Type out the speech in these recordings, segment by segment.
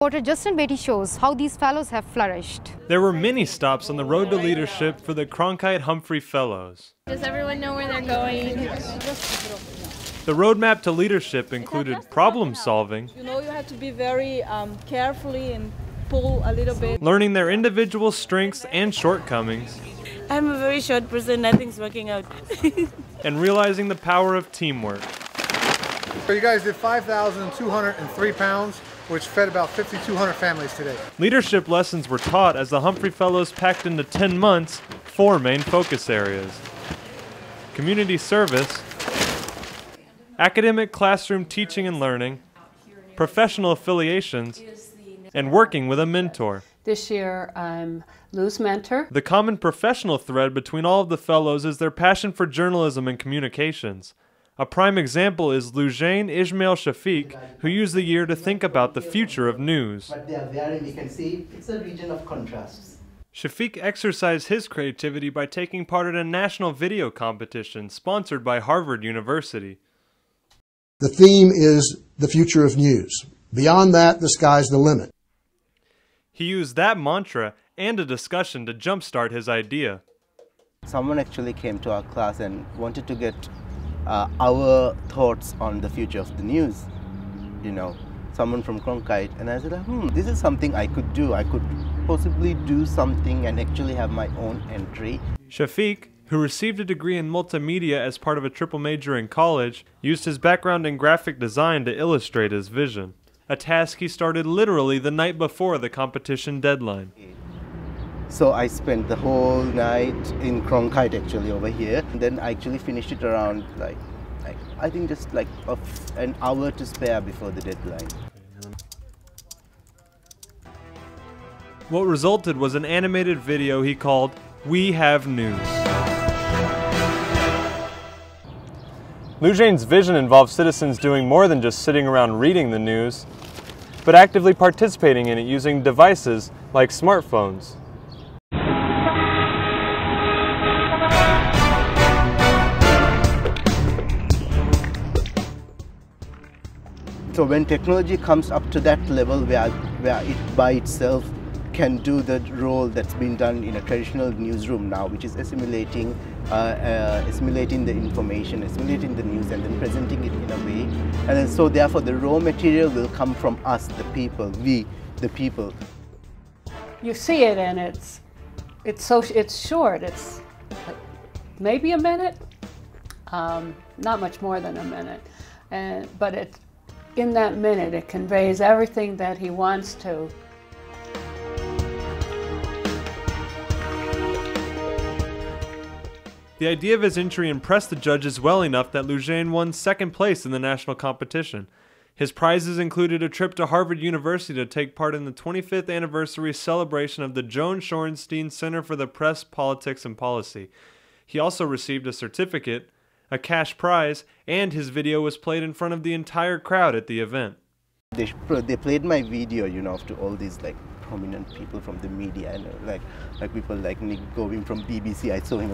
Reporter Justin Beatty shows how these fellows have flourished. There were many stops on the road to leadership for the Cronkite Humphrey Fellows. Does everyone know where they're going? The roadmap to leadership included problem solving, you have to be very carefully and pull a little bit. Learning their individual strengths and shortcomings, I'm a very short person, nothing's working out. and realizing the power of teamwork. So you guys did 5,203 pounds, which fed about 5,200 families today. Leadership lessons were taught as the Humphrey Fellows packed into 10 months 4 main focus areas: community service, academic classroom teaching and learning, professional affiliations, and working with a mentor. This year, I'm Lou's mentor. The common professional thread between all of the fellows is their passion for journalism and communications. A prime example is Lujain Ismail Shafiq, who used the year to think about the future of news. But they are varying, we can see it's a region of contrasts. Shafiq exercised his creativity by taking part in a national video competition sponsored by Harvard University. The theme is the future of news. Beyond that, the sky's the limit. He used that mantra and a discussion to jumpstart his idea. Someone actually came to our class and wanted to get our thoughts on the future of the news. Someone from Cronkite, and I said, this is something I could do. I could possibly do something and actually have my own entry. Shafiq, who received a degree in multimedia as part of a triple major in college, used his background in graphic design to illustrate his vision, a task he started literally the night before the competition deadline. So I spent the whole night in Cronkite actually over here, and then I actually finished it around I think just an hour to spare before the deadline. What resulted was an animated video he called "We Have News." Lujain's vision involves citizens doing more than just sitting around reading the news, but actively participating in it using devices like smartphones. So when technology comes up to that level where it by itself can do the role that's been done in a traditional newsroom now, which is assimilating the information, assimilating the news and then presenting it in a way. And then so therefore the raw material will come from us, the people, we, the people. You see it and it's short, it's maybe a minute, not much more than a minute, but in that minute it conveys everything that he wants to. The idea of his entry impressed the judges well enough that Lujain won second place in the national competition. His prizes included a trip to Harvard University to take part in the 25th anniversary celebration of the Joan Shorenstein Center for the Press, Politics, and Policy. He also received a certificate, a cash prize, and his video was played in front of the entire crowd at the event. They played my video, to all these prominent people from the media, and like people like Nick Govin from BBC. I saw him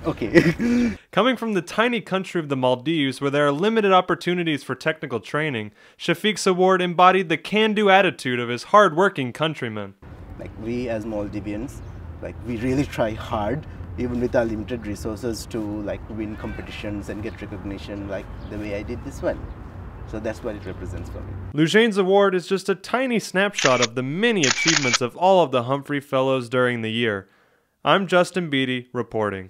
okay. Coming from the tiny country of the Maldives, where there are limited opportunities for technical training, Shafiq's award embodied the can-do attitude of his hard-working countrymen. We as Maldivians, we really try hard, even with our limited resources, to win competitions and get recognition the way I did this one. So that's what it represents for me. Lujain's award is just a tiny snapshot of the many achievements of all of the Humphrey Fellows during the year. I'm Justin Beatty, reporting.